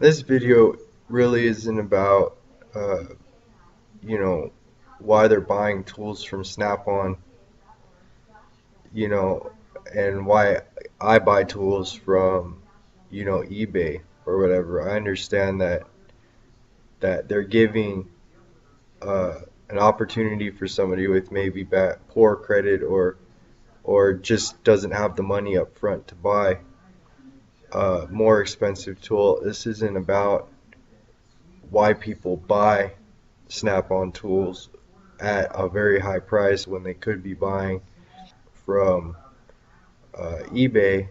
This video really isn't about, uh, you know, why they're buying tools from Snap-on, you know, and why I buy tools from, eBay or whatever. I understand that they're giving uh, an opportunity for somebody with maybe poor credit or just doesn't have the money up front to buy a more expensive tool. This isn't about why people buy Snap-on tools at a very high price when they could be buying from eBay.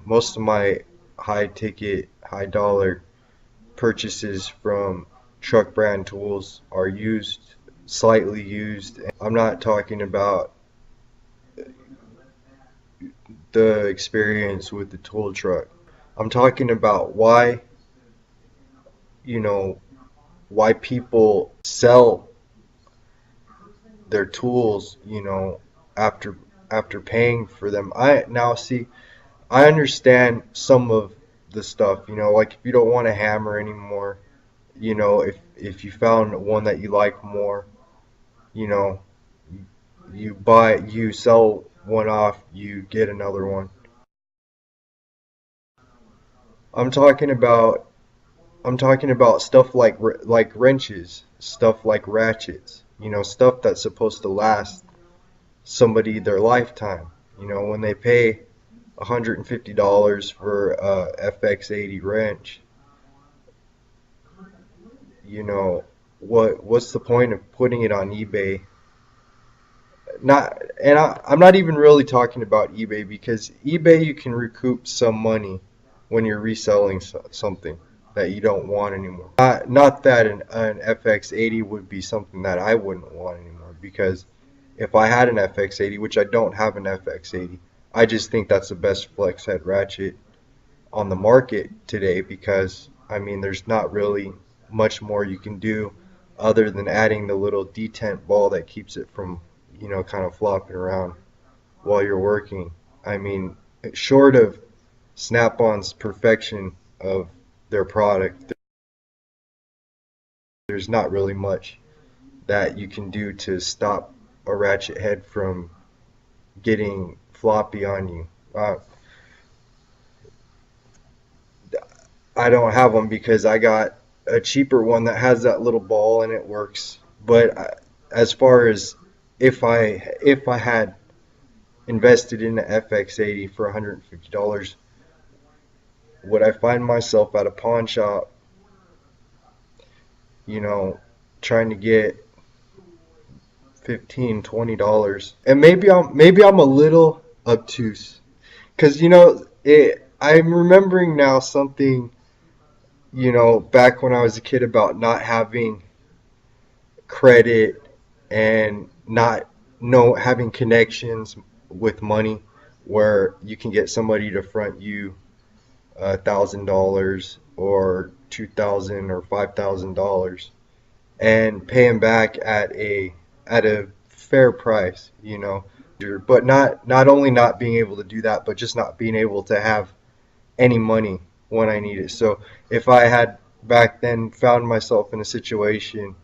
Most of my high ticket, high dollar purchases from truck brand tools are used, slightly used. I'm not talking about the experience with the tool truck. I'm talking about you know, why people sell their tools, after paying for them. I now see I understand some of the stuff, like if you don't want a hammer anymore, if you found one that you like more, you know, you sell one off, you get another one. I'm talking about I'm talking about stuff like wrenches, stuff like ratchets, stuff that's supposed to last somebody their lifetime. When they pay $150 for a FX80 wrench, what's the point of putting it on eBay? I'm not even really talking about eBay, because eBay you can recoup some money when you're reselling something that you don't want anymore. Not that an FX80 would be something that I wouldn't want anymore, because if I had an FX80, which I don't have an FX80, I just think that's the best flex head ratchet on the market today, because I mean there's not really much more you can do other than adding the little detent ball that keeps it from, kind of flopping around while you're working. I mean, short of Snap-on's perfection of their product, there's not really much that you can do to stop a ratchet head from getting floppy on you. I don't have them because I got a cheaper one that has that little ball and it works. But as far as if I had invested in an FX80 for $150, would I find myself at a pawn shop, you know, trying to get $15, $20? And maybe I'm a little obtuse, because I'm remembering now something, back when I was a kid, about not having credit and not know having connections with money, where you can get somebody to front you $1,000 or $2,000 or $5,000 and pay them back at a fair price, but not only not being able to do that, but just not being able to have any money when I need it. So if I had back then found myself in a situation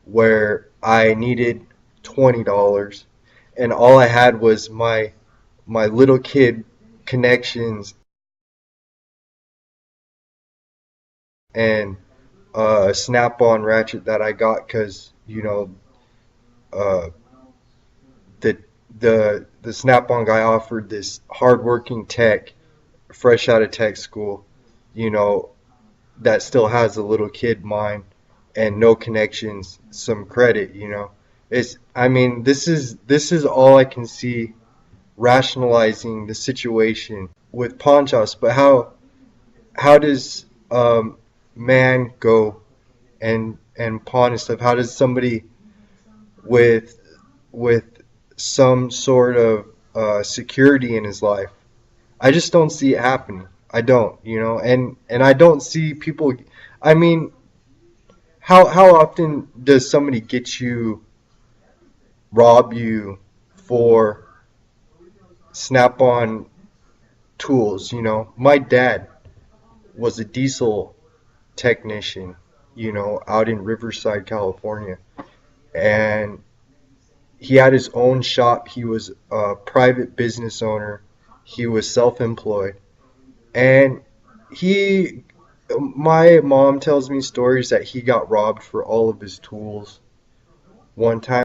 where I needed $20 and all I had was my little kid connections and a snap-on ratchet that I got because uh, the the snap-on guy offered this hardworking tech, fresh out of tech school, you know, that still has a little kid mind and no connections, some credit, It's I mean, this is all I can see rationalizing the situation with pawn shops. But how does man go and pawn and stuff? How does somebody with with some sort of security in his life? I just don't see it happening. I don't, and I don't see people. I mean, how often does somebody rob you for Snap-on tools? My dad was a diesel technician, out in Riverside, California. And he had his own shop. He was a private business owner. He was self-employed. And he, my mom tells me stories that he got robbed for all of his tools one time.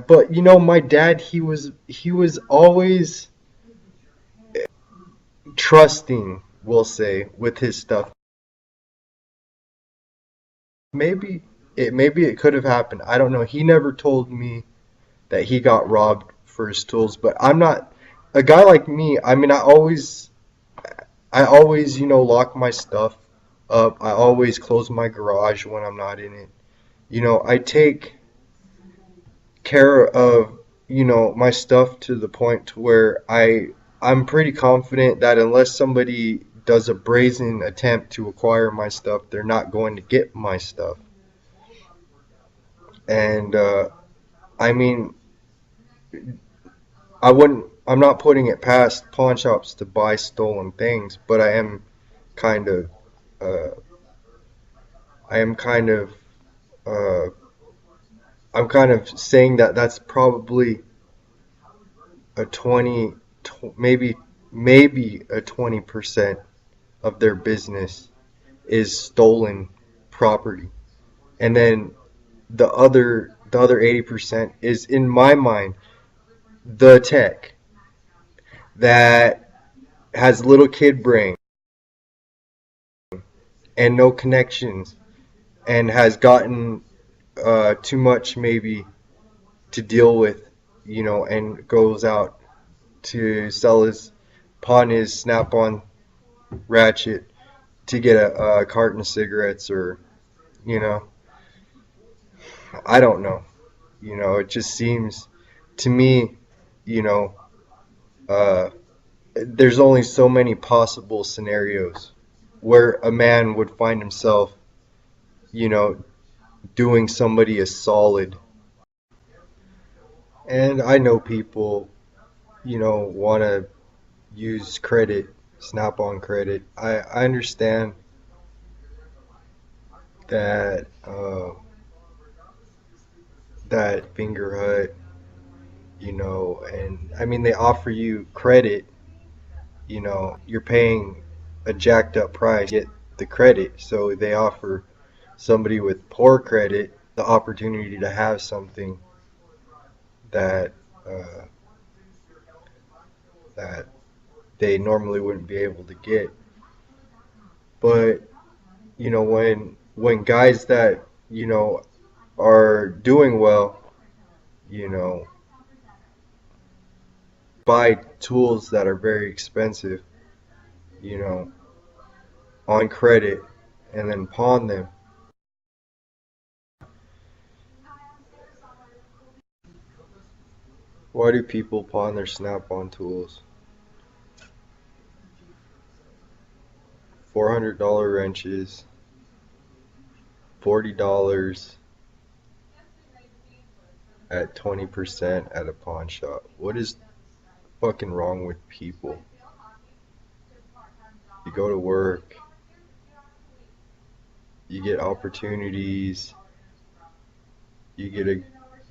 But my dad, he was always trusting, we'll say, with his stuff. Maybe it could have happened. I don't know. He never told me that he got robbed for his tools, but I'm not a guy like me. I mean, I always, lock my stuff up. I always close my garage when I'm not in it. I take care of, my stuff to the point to where I'm pretty confident that unless somebody does a brazen attempt to acquire my stuff, they're not going to get my stuff. And I mean, I'm not putting it past pawn shops to buy stolen things, but kind of, uh, I am kind of, uh, I'm kind of saying that that's probably a 20, maybe a 20% of their business is stolen property. And then the other 80% is, in my mind, the tech that has little kid brain and no connections and has gotten too much maybe to deal with, and goes out to pawn his snap-on ratchet to get a carton of cigarettes, or you know I don't know. It just seems to me, you know uh, there's only so many possible scenarios where a man would find himself, you know doing somebody a solid. And I know people, want to use credit, snap-on credit. I understand that that finger hut, and I mean they offer you credit. You're paying a jacked up price to get the credit, so they offer somebody with poor credit the opportunity to have something that uh, that they normally wouldn't be able to get. But when guys that are doing well, you know, buy tools that are very expensive, you know, on credit, and then pawn them. Why do people pawn their snap-on tools? $400 wrenches, $40 at 20% at a pawn shop. What is fucking wrong with people? You go to work, you get opportunities, you get a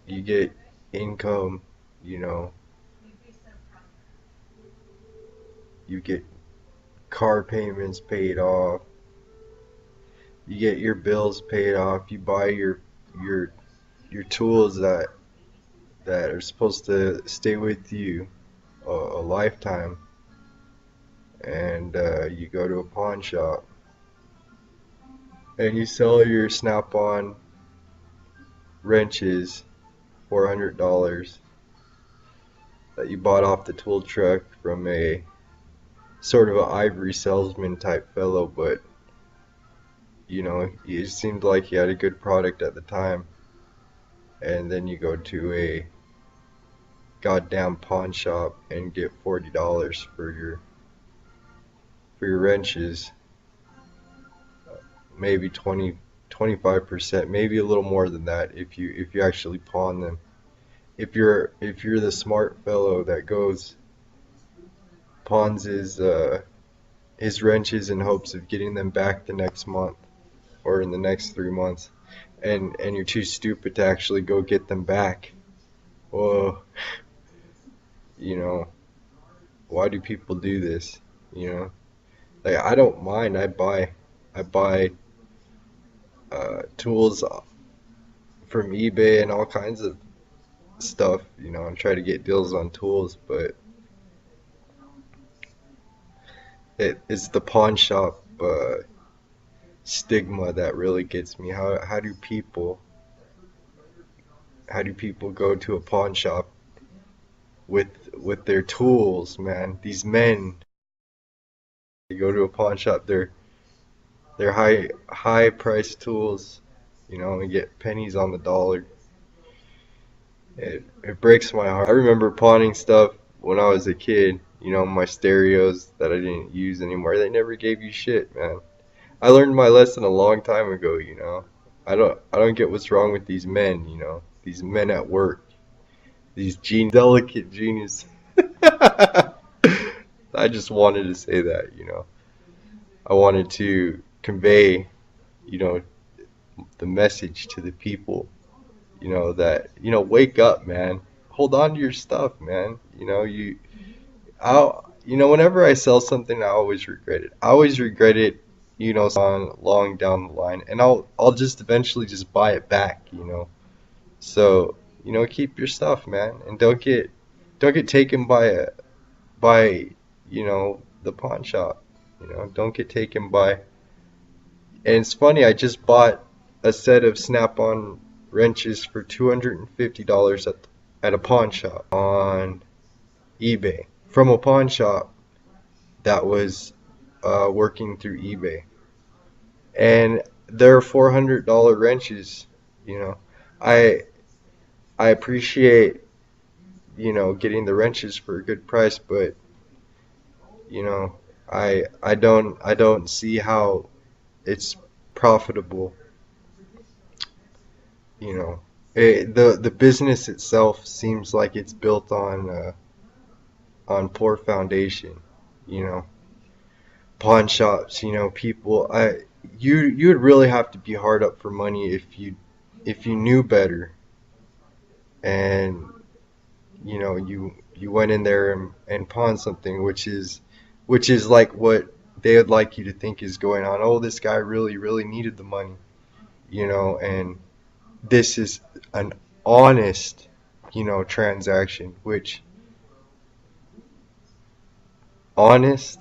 you get income, you know, you get car payments paid off, you get your bills paid off, you buy your your tools that are supposed to stay with you a lifetime, and you go to a pawn shop and you sell your snap-on wrenches, $400 that you bought off the tool truck from a sort of a ivory salesman type fellow, but it seemed like he had a good product at the time, and then you go to a goddamn pawn shop and get $40 for your wrenches, maybe 25%, maybe a little more than that if you actually pawn them. If you're the smart fellow that goes pawns his wrenches in hopes of getting them back the next month or in the next 3 months, and you're too stupid to actually go get them back. Well, you know, why do people do this? You know, like I don't mind. I buy tools from eBay and all kinds of stuff. And try to get deals on tools, but it's the pawn shop stigma that really gets me. How do people go to a pawn shop with their tools, man? These men, they go to a pawn shop, they're high priced tools, and get pennies on the dollar. It breaks my heart. I remember pawning stuff when I was a kid, my stereos that I didn't use anymore. They never gave you shit, man. I learned my lesson a long time ago. I don't get what's wrong with these men, these men at work, these delicate genius. I just wanted to say that. I wanted to convey, you know, the message to the people, that, wake up, man. Hold on to your stuff, man. Whenever I sell something, I always regret it. I always regret it, on long down the line, and I'll just eventually just buy it back. So, keep your stuff, man, and don't get taken by the pawn shop. Don't get taken by. And it's funny, I just bought a set of Snap-on wrenches for $250 at a pawn shop on eBay, from a pawn shop that was working through eBay. And they're $400 wrenches. You know, I I appreciate getting the wrenches for a good price, but you know I don't see how it's profitable. The business itself seems like it's built on poor foundation. You know, pawn shops. People. You would really have to be hard up for money if you knew better, and you went in there and pawned something, which is like what they would like you to think is going on. Oh, this guy really really needed the money. And this is an honest transaction, which honest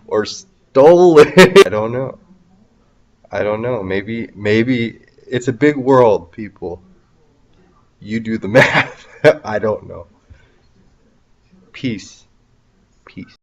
or stolen. I don't know. Maybe it's a big world, people. You do the math. I don't know. Peace. Peace.